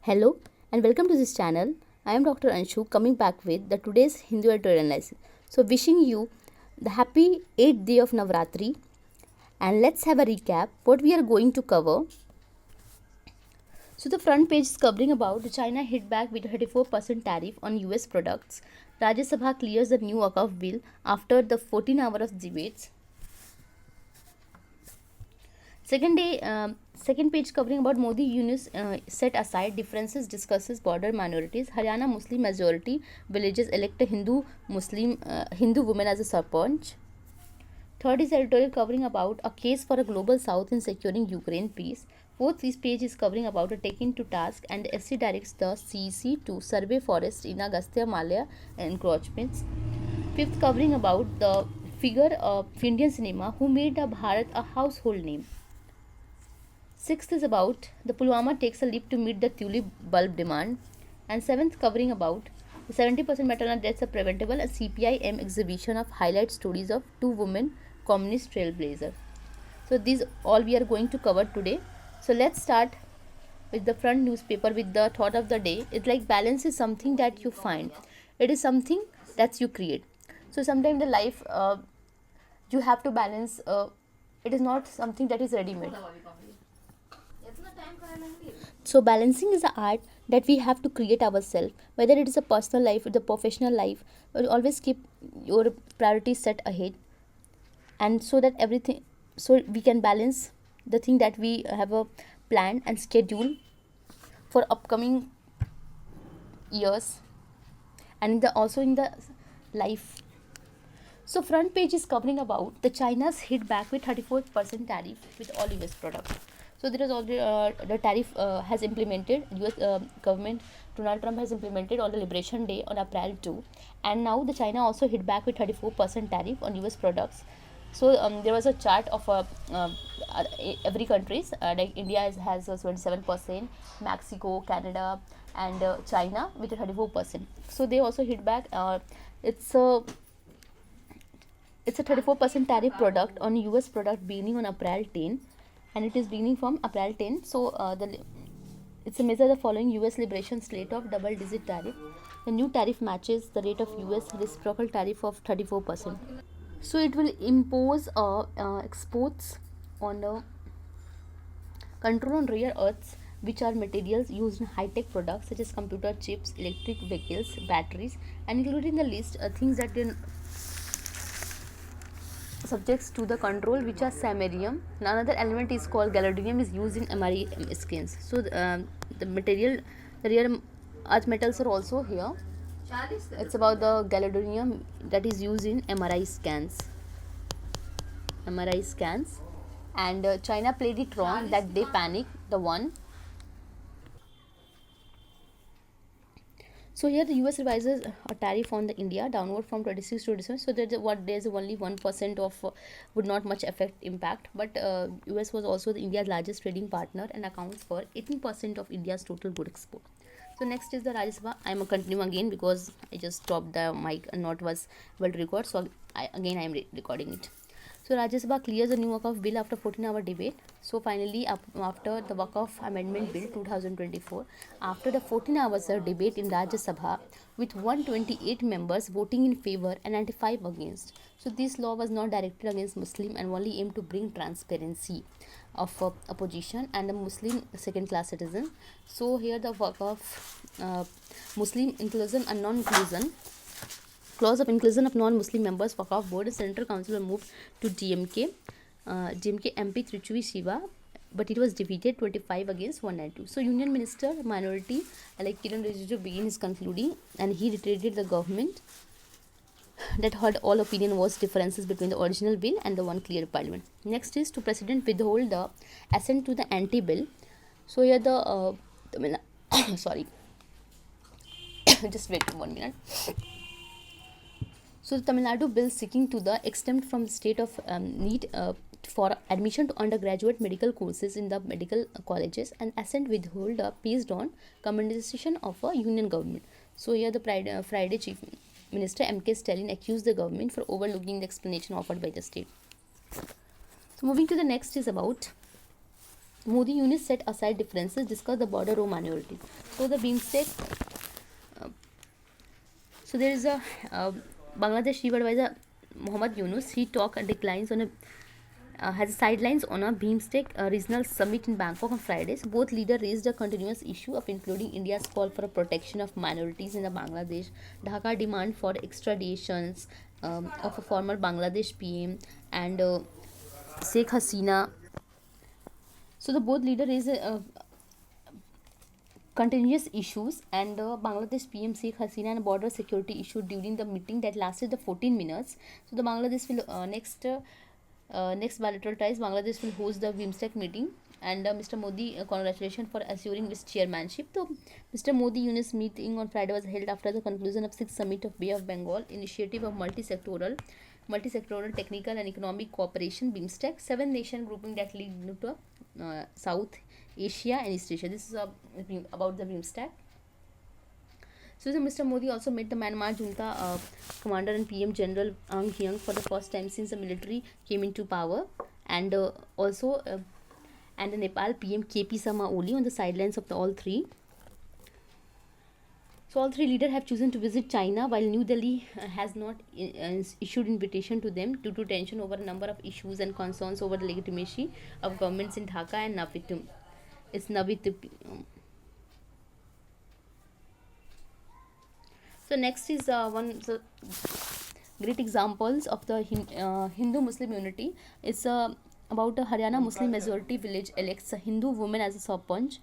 Hello and welcome to this channel. I am Dr. Anshu coming back with the today's Hindu editorial analysis. So wishing you the happy 8th day of Navratri, and let's have a recap what we are going to cover. So the front page is covering about the China hit back with a 34% tariff on US products. Rajya Sabha clears the new Waqf bill after the 14 hours of debates. Second page covering about Modi Yunus set aside differences, discusses border minorities. Haryana Muslim majority villages elect a Hindu woman as a sarpanch. Third is editorial covering about a case for a global south in securing Ukraine peace. Fourth page is covering about a taking to task and the SC directs the CEC to survey forest in Agastya Malaya encroachments. Fifth covering about the figure of Indian cinema who made Bharat a household name. Sixth is about the Pulwama takes a leap to meet the tulip bulb demand. And seventh covering about the 70% maternal deaths are preventable, a CPIM exhibition of highlight stories of two women communist trailblazer. So these all we are going to cover today. So let's start with the front newspaper with the thought of the day. It's like balance is something that you find. It is something that you create. So sometimes in the life you have to balance. It is not something that is ready-made. So balancing is the art that we have to create ourselves, whether it is a personal life or the professional life. Always keep your priorities set ahead, and so that everything, so we can balance the thing that we have a plan and schedule for upcoming years, and also in the life. So front page is covering about the China's hit back with 34% tariff with all US products. So there is already the tariff has implemented. US government Donald Trump has implemented on the Liberation Day on April 2, and now the China also hit back with 34% tariff on US products. So there was a chart of every countries like India has 27%, Mexico, Canada, and China with 34%. So they also hit back. It's a 34% tariff product on US product beginning on April 10, and it is beginning from April 10. So it's a measure the following US liberation slate of double digit tariff. The new tariff matches the rate of US reciprocal tariff of 34%. So it will impose exports on control on rare earths, which are materials used in high-tech products such as computer chips, electric vehicles, batteries, and including the list things that subjects to the control, which are samarium. Another element is called galadium, is used in MRI scans. So the material, the rare earth metals are also here. It's about the galadium that is used in MRI scans. And China played it wrong that they panic the one. So here the US revises a tariff on the India downward from 26 to 27. So there's only 1% of would not much affect impact, but US was also the India's largest trading partner and accounts for 18% of India's total good export. So next is the Rajya Sabha. I am continuing again because I just stopped the mic and not was well recorded. So I am recording it. So Rajya Sabha clears the new Waqf bill after 14-hour debate. So finally, after the Waqf Amendment Bill 2024, after the 14 hours of debate in Rajya Sabha, with 128 members voting in favor and 95 against. So this law was not directed against Muslim and only aimed to bring transparency of opposition and the Muslim second-class citizen. So here the Waqf Muslim inclusion and non-inclusion. Clause of inclusion of non-Muslim members Waqf board, Central Council will move to DMK MP Trichui Shiva, but it was defeated 25 against 192. So Union Minister minority like Kiran Rijiju begin his concluding, and he reiterated the government that had all opinion was differences between the original bill and the one clear parliament. Next is to President withhold the assent to the anti-bill. So here the sorry just wait 1 minute. So the Tamil Nadu bill seeking to the exempt from the state of need for admission to undergraduate medical courses in the medical colleges, and assent withhold based on commendation of a union government. So here the Friday Chief Minister M.K. Stalin accused the government for overlooking the explanation offered by the state. So moving to the next is about Modi units set aside differences, discuss the border row minorities. So the BIMSTEC, so there is a Bangladesh chief advisor Muhammad Yunus. He talk and declines on a has sidelines on a BIMSTEC regional summit in Bangkok on Friday. So both leaders raised a continuous issue of including India's call for a protection of minorities in the Bangladesh, Dhaka demand for extraditions of a former Bangladesh PM and Sheikh Hasina. So the both leaders raised continuous issues and Bangladesh PM Sheikh Hasina and border security issue during the meeting that lasted the 14 minutes. So the Bangladesh will next bilateral ties, Bangladesh will host the BIMSTEC meeting, and Mr. Modi, congratulations for assuring its chairmanship. So, Mr. Modi Yunus meeting on Friday was held after the conclusion of sixth summit of Bay of Bengal initiative of multi-sectoral technical and economic cooperation BIMSTEC, seven nation grouping that lead to South Asia and East Asia. This is about the BIMSTEC. So Mr. Modi also met the Myanmar junta commander and PM General Aung Hyang for the first time since the military came into power, and and the Nepal PM KP Sama Oli on the sidelines of the all three. So all three leaders have chosen to visit China, while New Delhi has not issued invitation to them due to tension over a number of issues and concerns over the legitimacy of governments in Dhaka and Navitum. It's Navit. So next is great examples of the Hindu-Muslim unity. It's about a Haryana Muslim majority village elects a Hindu woman as a sarpanch.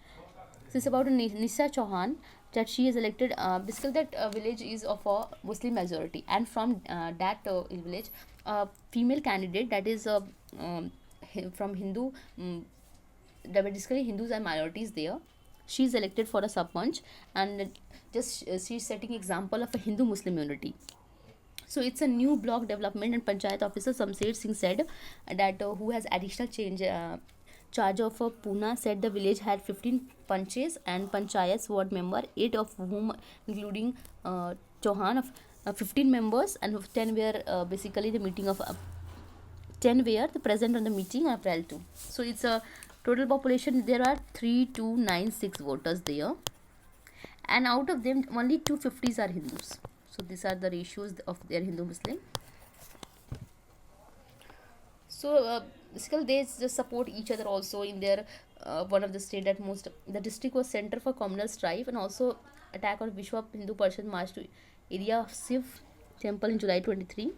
So it's about a Nisa Chauhan that she is elected. Basically, that village is of a Muslim majority, and from that village, a female candidate that is from Hindu. Basically, Hindus are minorities there. She is elected for a sarpanch, and just she is setting example of a Hindu Muslim unity. So it's a new block development, and Panchayat officer Samsher Singh said that who has additional charge of Pune, said the village had 15 panches and Panchayat's ward member, 8 of whom including Chauhan of 15 members, and 10 were basically the meeting of 10 were the present on the meeting on April 2. So it's a total population, there are 3296 voters there, and out of them only 250s are Hindus. So these are the ratios of their Hindu Muslim. So basically they just support each other also in their one of the state that most the district was center for communal strife, and also attack on Vishwa Hindu Parishad march to area of Shiv temple in July 23.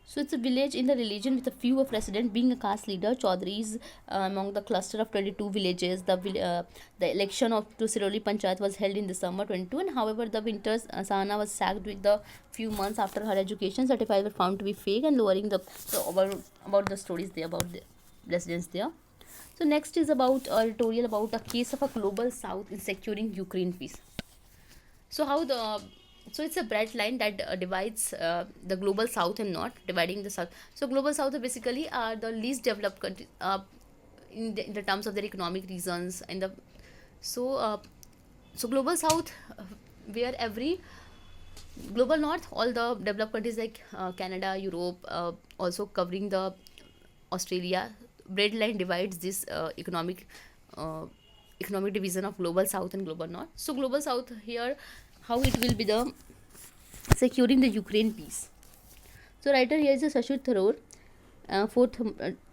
So it's a village in the religion with a few of residents being a caste leader. Chaudhry's among the cluster of 22 villages. The election of to Siroli Panchayat was held in December 22, and however the winters Sahana was sacked with the few months after her education certificates were found to be fake, and lowering the about the stories there about the residents there. So next is about a editorial about a case of a global south in securing Ukraine peace. So how the so it's a bright line that divides the global south and north, dividing the south. So global south basically are the least developed countries in the terms of their economic reasons, and the so so global south where every global north all the developed countries like Canada, Europe, also covering the Australia. Red line divides this economic division of global south and global north. So global south here, how it will be the securing the Ukraine peace. So writer here is a Shashir Tharoor,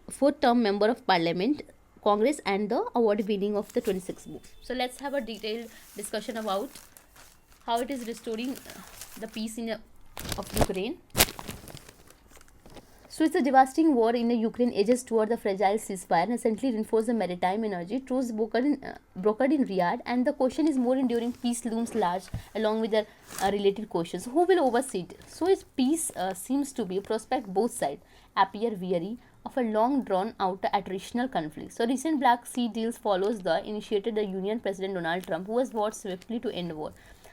fourth term member of Parliament, Congress, and the award winning of the 26th book. So let's have a detailed discussion about how it is restoring the peace of Ukraine. So it's a devastating war in the Ukraine edges toward the fragile ceasefire and essentially reinforce the maritime energy. Truce brokered in Riyadh, and the question is more enduring peace looms large along with the related questions. Who will oversee it? So its peace seems to be a prospect both sides appear weary of a long drawn out attritional conflict. So recent Black Sea deals follows the initiated the Union President Donald Trump, who has vowed swiftly to end war,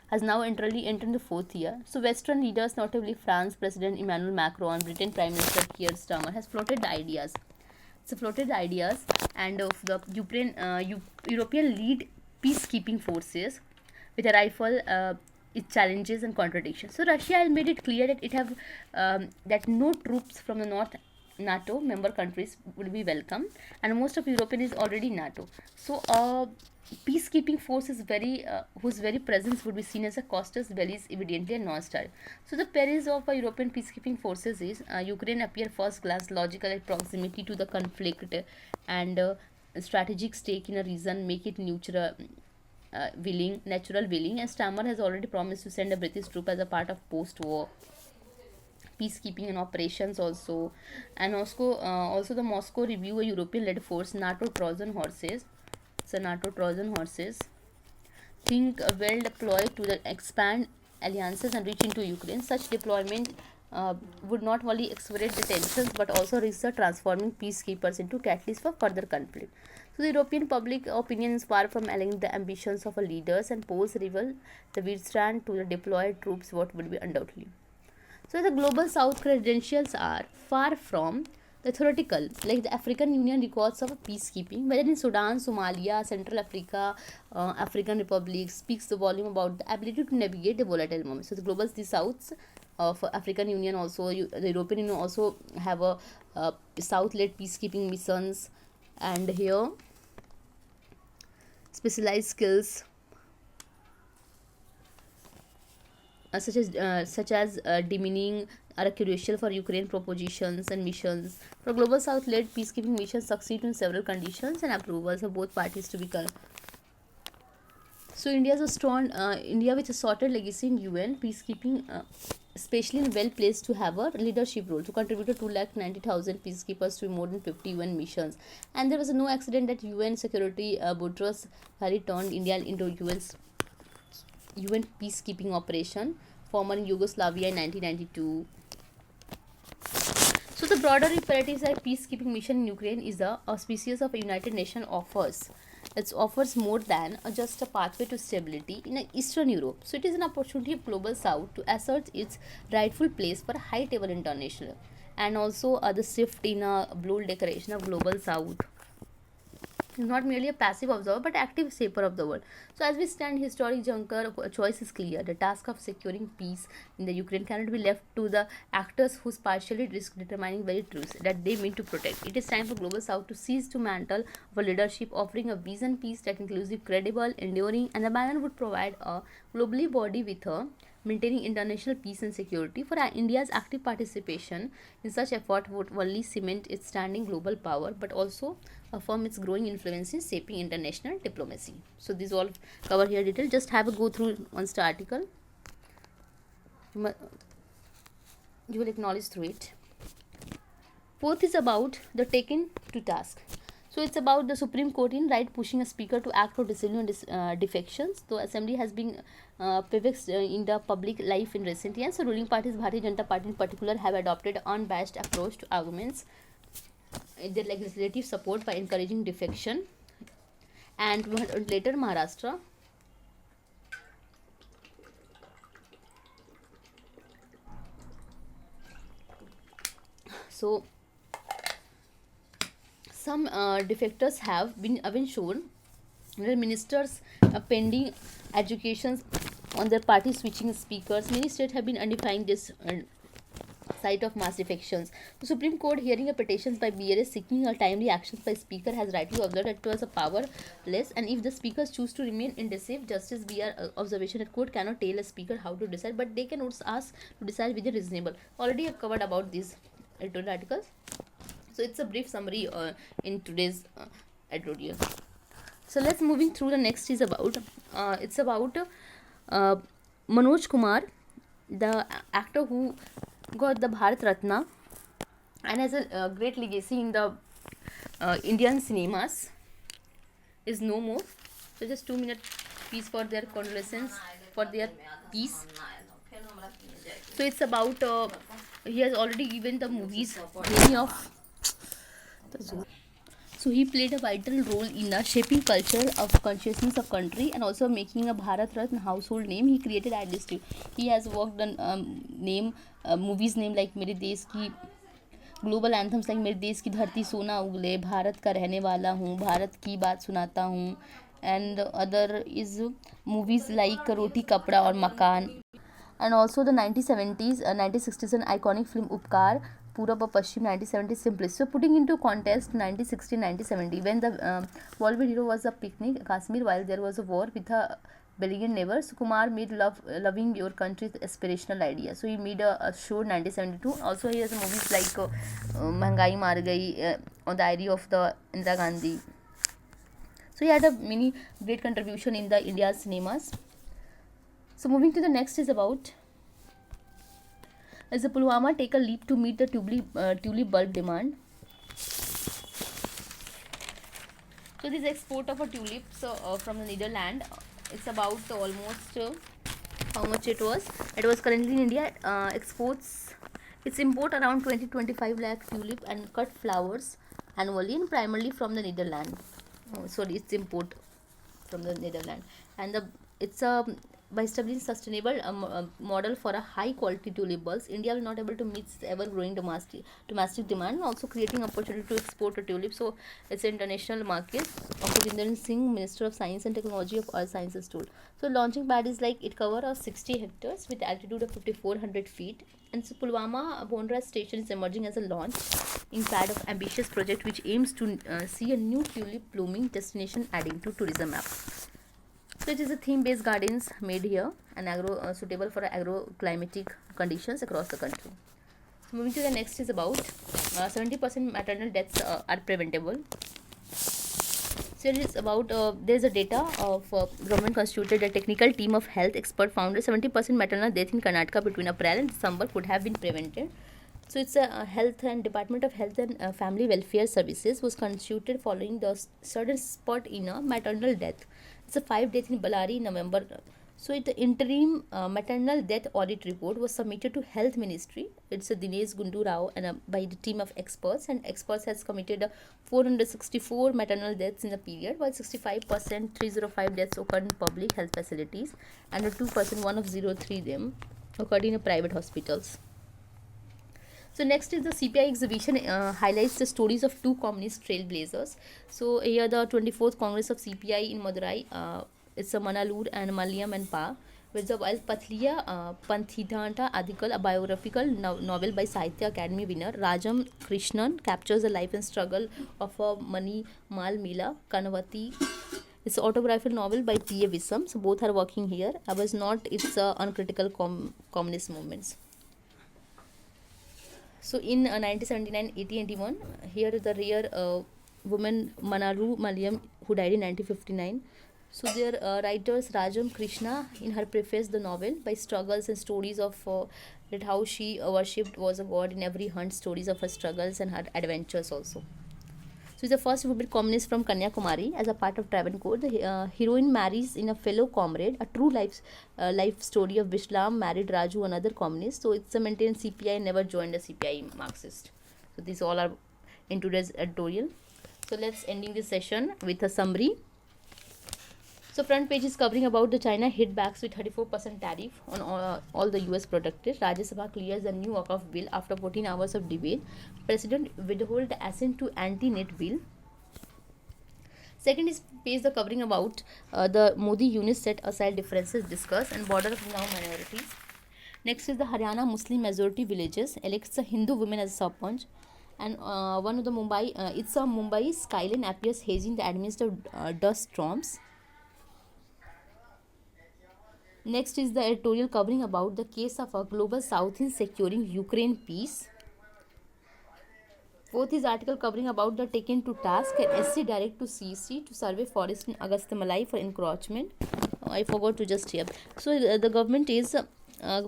has now entered the fourth year. So Western leaders, notably France President Emmanuel Macron, Britain Prime Minister Keir Starmer, has floated the ideas. And of the European lead peacekeeping forces with a rifle its challenges and contradictions. So Russia has made it clear that it have that no troops from the North NATO member countries would be welcome, and most of European is already NATO. So peacekeeping force is very whose very presence would be seen as a costus belli is evidently a non-starter. So the perils of European peacekeeping forces is Ukraine appear first glance logical at proximity to the conflict, and strategic stake in a region make it neutral. Natural willing, and Stammer has already promised to send a British troop as a part of post-war peacekeeping and operations also. And also the Moscow review a European-led force, NATO Trojan horses. So NATO Trojan horses think well deployed to the expand alliances and reach into Ukraine. Such deployment would not only accelerate the tensions but also risk the transforming peacekeepers into catalysts for further conflict. So the European public opinion is far from aligning the ambitions of our leaders, and polls reveal the withstand to the deployed troops what would be undoubtedly. So the global south credentials are far from the theoretical, like the African Union records of peacekeeping, whether in Sudan, Somalia, Central Africa, African Republic, speaks the volume about the ability to navigate the volatile moments. So the global the souths of African Union also, the European Union also have a south-led peacekeeping missions, and here specialized skills such as demeaning are crucial for Ukraine propositions and missions. For global south-led peacekeeping missions succeed in several conditions and approvals of both parties to be so India with a sorted legacy in UN peacekeeping, especially well placed to have a leadership role to contribute to 290,000 peacekeepers to more than 50 UN missions. And there was no accident that UN Security Boutros Ghali turned India into UN peacekeeping operation, former in Yugoslavia in 1992. So the broader imperatives of peacekeeping mission in Ukraine is the auspices of a United Nations offers. It offers more than just a pathway to stability in Eastern Europe. So it is an opportunity of global South to assert its rightful place for a high table international, and also the shift in a bold declaration of global South is not merely a passive observer but active shaper of the world. So as we stand historic juncture, a choice is clear. The task of securing peace in the Ukraine cannot be left to the actors whose partially risk determining very truths that they mean to protect. It is time for global South to seize to mantle of a leadership offering a vision peace that inclusive, credible, enduring, and the banner would provide a globally body with a maintaining international peace and security. For India's active participation in such effort would only cement its standing global power but also affirm its growing influence in shaping international diplomacy. So these all cover here detail. Just have a go through once the article. You will acknowledge through it. Fourth is about the taken to task. So it's about the Supreme Court in right pushing a speaker to act for discipline and defections. So assembly has been pivots in the public life in recent years. So ruling parties, Bharatiya Janata Party in particular, have adopted unbiased approach to arguments their legislative support by encouraging defection. And later Maharashtra. So some defectors have been shown where ministers pending educations on their party switching speakers. Many states have been identifying this site of mass defections. The Supreme Court, hearing a petitions by BLS seeking a timely actions by speaker, has rightly observed that it was a powerless, and if the speakers choose to remain indecisive, justice BR observation that court cannot tell a speaker how to decide, but they can also ask to decide within reasonable. Already I covered about these editorial articles. So it's a brief summary in today's editorial. So let's moving through the next is about it's about Manoj Kumar, the actor who got the Bharat Ratna and has a great legacy in the Indian cinemas, is no more. So just 2 minute piece for their condolences for their peace. So it's about he has already given the movies many of. So he played a vital role in the shaping culture of consciousness of country and also making a Bharat Ratna household name. He created identity. He has worked on movies name like मेरे देश की global anthems like मेरे देश की धरती सोना उगले, भारत का रहने वाला हूँ, भारत की बात सुनाता हूँ, and the other is movies like Roti Kapda or Makan. And also the 1970s, 1960s, an iconic film Upkar, Purab or Pashchim, 1970s Simplicity. So putting into context 1960, 1970, when the Bollywood hero was a picnic Kashmir while there was a war with a Belgian neighbor, so Kumar made loving your country aspirational idea. So he made a show 1972. Also he has movies like Mahangai Mar Gayi, on the diary of the Indira Gandhi. So he had a many great contribution in the India's cinemas. So moving to the next is about, as the Pulwama take a leap to meet the tulip bulb demand. So this export of a tulip from the Netherlands, it's about almost how much it was. It was currently in India exports. Its import around 20-25 lakh tulip and cut flowers annually, and primarily from the Netherlands. Sorry, it's import from the Netherlands, and it's a by establishing sustainable model for a high quality tulip bulbs, India will not able to meet ever growing domestic demand, and also creating opportunity to export a tulip. So it's an international market. Of Jitendra Singh, Minister of Science and Technology of Earth Sciences tool. So launching pad is like it cover 60 hectares with altitude of 5400 feet. And so Pulwama Bondra station is emerging as a launch in pad of ambitious project which aims to see a new tulip blooming destination adding to tourism map. So it is a theme-based gardens made here and suitable for agro-climatic conditions across the country. So moving to the next is about 70% maternal deaths are preventable. So it is about there is a data of government constituted a technical team of health expert found that 70% maternal death in Karnataka between April and December could have been prevented. So it's a health and Department of Health and Family Welfare Services was constituted following the sudden spurt in a maternal death. It's a 5 death in Ballari in November. So the interim maternal death audit report was submitted to Health Ministry. It's a Dinesh Gundu Rao and by the team of experts, and experts has committed 464 maternal deaths in the period, while 65% 305 deaths occurred in public health facilities and 2% 103 them occurred in private hospitals. So next is the CPI exhibition highlights the stories of two communist trailblazers. So here the 24th Congress of CPI in Madurai, it's a Manalur and Malayam and Pa, with the while Pathliya Panthidanta Adhikal, a biographical novel by Sahitya Academy winner Rajam Krishnan, captures the life and struggle of a Mani Mal Mila Kanavati. It's an autobiographical novel by T.A. Vissam. So both are working here. I was not, it's uncritical communist movements. So in 1979, 1881, here is the rare woman Manaru Malayam who died in 1959. So their writers Rajam Krishna in her preface the novel by struggles and stories of that how she worshipped was a god in every hunt, stories of her struggles and her adventures also. So it's the first woman communist from Kanyakumari. As a part of Travancore, the heroine marries in a fellow comrade, a true life story of Bishlam married Raju, another communist. So it's a maintained CPI, never joined a CPI Marxist. So these all are in today's editorial. So let's ending this session with a summary. So front page is covering about the China hit backs with 34% tariff on all the US products. Rajya Sabha clears the new walk-off bill after 14 hours of debate. President withhold assent to anti-net bill. Second is page the covering about the Modi unit set aside differences discussed and border of now minorities. Next is the Haryana Muslim majority villages elects a Hindu woman as a sarpanch. And one of the Mumbai, it's a Mumbai skyline appears hazy in the administered dust storms. Next is the editorial covering about the case of a global south in securing Ukraine peace. Fourth is article covering about the taken to task and SC direct to CC to survey forest in Agastyamalai for encroachment. I forgot to just here. So the government is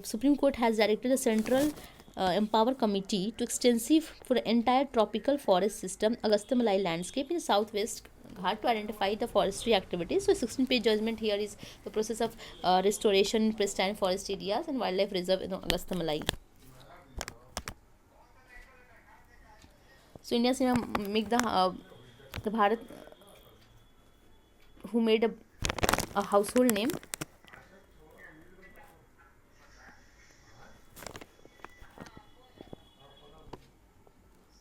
Supreme Court has directed the Central Empower Committee to extensive for the entire tropical forest system Agastyamalai landscape in southwest hard to identify the forestry activities. So 16-page judgment here is the process of restoration in pristine forest areas and wildlife reserve in Agastyamalai. So India cinema make the Bharat who made a household name.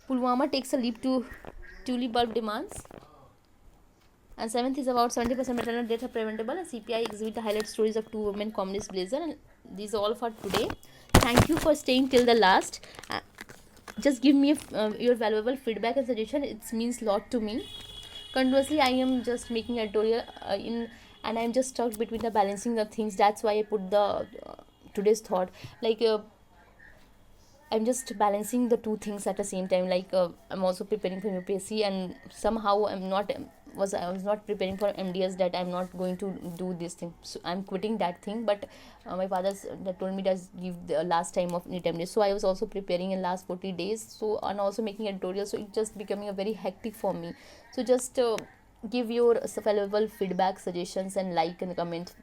Pulwama takes a leap to tulip bulb demands. And seventh is about 70% maternal deaths are preventable, and CPI exhibit the highlight stories of two women communist blazer. And these are all for today. Thank you for staying till the last. Just give me your valuable feedback and suggestion. It means lot to me. Conversely, I am just making editorial in, and I'm just stuck between the balancing the things. That's why I put the today's thought, like I'm just balancing the two things at the same time. Like I'm also preparing for UPSC, and somehow I was not preparing for MDS, that I'm not going to do this thing. So I'm quitting that thing. But my father's that told me that give the last time of NEET MDS. So I was also preparing in last 40 days. So, and also making editorial. So it just becoming a very hectic for me. So just give your valuable feedback, suggestions, and like and comment.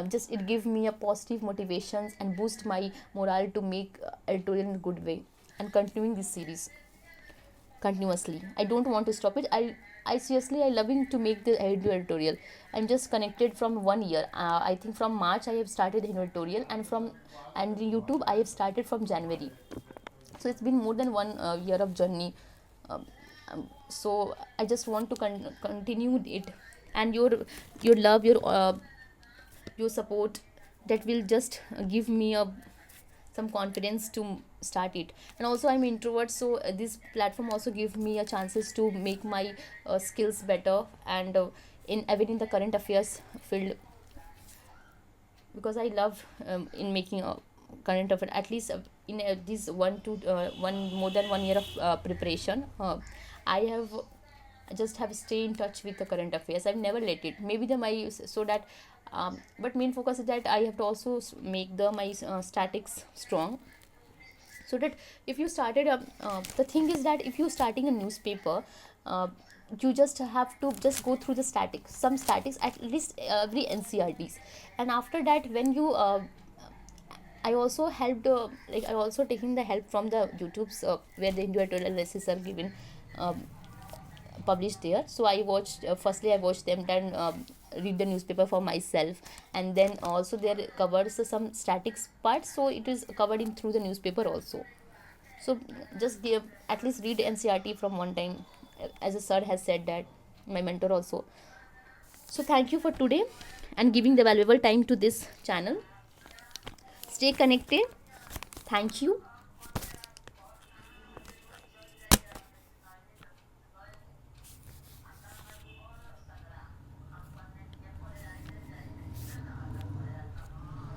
Just it give me a positive motivations and boost my morale to make editorial in a good way and continuing this series continuously. I don't want to stop it. I seriously I loving to make the editorial. I'm just connected from 1 year. I think from March I have started the editorial, and the YouTube I have started from January. So it's been more than 1 year of journey. So I just want to continue it, and your love, your support, that will just give me some confidence to start it. And also I'm introvert, so this platform also give me a chances to make my skills better, and in even in the current affairs field, because I love in making a current affair. At least in this 1 more than 1 year of preparation, I have just have stay in touch with the current affairs. I've never let it. Maybe the my so that but main focus is that I have to also make the my statics strong, so that if you started the thing is that if you starting a newspaper, uh, you just have to just go through the statics, some statics, at least every NCRTs. And after that, when you I also helped like I also taking the help from the YouTube's where the individual analysis are given, um, published there. So I watched, firstly I watched them, then read the newspaper for myself, and then also there covers some statics part, so it is covered in through the newspaper also. So just give, at least read NCRT from one time, as a sir has said that, my mentor also. So thank you for today and giving the valuable time to this channel. Stay connected. Thank you.